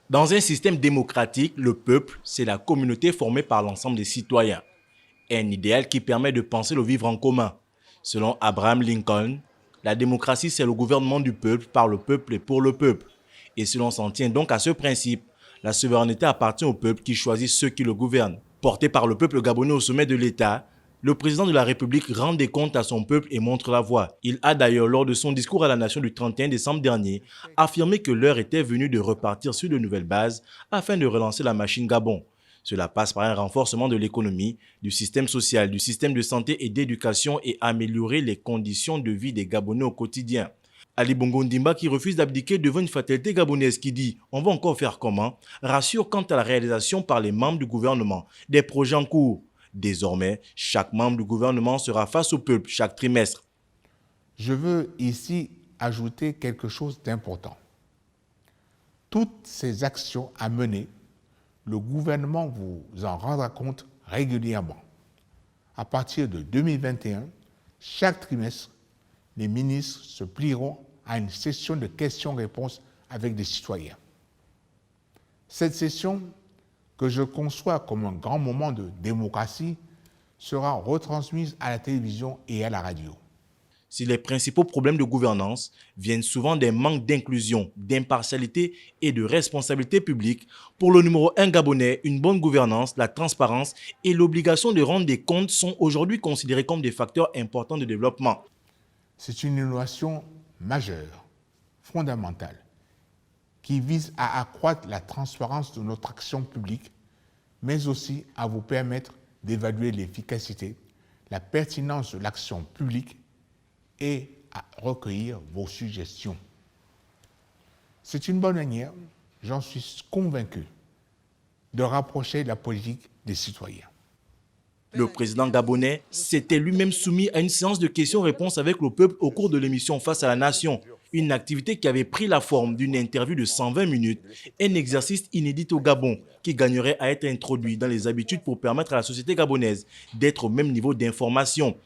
Dans un système démocratique, le peuple, c'est la communauté formée par l'ensemble des citoyens. Un idéal qui permet de penser le vivre en commun. Selon Abraham Lincoln, la démocratie, c'est le gouvernement du peuple, par le peuple et pour le peuple. Et si l'on s'en tient donc à ce principe, la souveraineté appartient au peuple qui choisit ceux qui le gouvernent. Porté par le peuple gabonais au sommet de l'État, le président de la République rend des comptes à son peuple et montre la voie. Il a d'ailleurs, lors de son discours à la nation du 31 décembre dernier, affirmé que l'heure était venue de repartir sur de nouvelles bases afin de relancer la machine Gabon. Cela passe par un renforcement de l'économie, du système social, du système de santé et d'éducation et améliorer les conditions de vie des Gabonais au quotidien. Ali Bongo Ndimba, qui refuse d'abdiquer devant une fatalité gabonaise qui dit « on va encore faire comment ?», rassure quant à la réalisation par les membres du gouvernement des projets en cours. Désormais, chaque membre du gouvernement sera face au peuple chaque trimestre. Je veux ici ajouter quelque chose d'important. Toutes ces actions à mener, le gouvernement vous en rendra compte régulièrement. À partir de 2021, chaque trimestre, les ministres se plieront à une session de questions-réponses avec des citoyens. Cette session, que je conçois comme un grand moment de démocratie, sera retransmise à la télévision et à la radio. Si les principaux problèmes de gouvernance viennent souvent des manques d'inclusion, d'impartialité et de responsabilité publique, pour le numéro 1 gabonais, une bonne gouvernance, la transparence et l'obligation de rendre des comptes sont aujourd'hui considérés comme des facteurs importants de développement. C'est une innovation majeure, fondamentale, qui vise à accroître la transparence de notre action publique, mais aussi à vous permettre d'évaluer l'efficacité, la pertinence de l'action publique et à recueillir vos suggestions. C'est une bonne manière, j'en suis convaincu, de rapprocher la politique des citoyens. Le président gabonais s'était lui-même soumis à une séance de questions-réponses avec le peuple au cours de l'émission Face à la Nation, une activité qui avait pris la forme d'une interview de 120 minutes, un exercice inédit au Gabon qui gagnerait à être introduit dans les habitudes pour permettre à la société gabonaise d'être au même niveau d'information.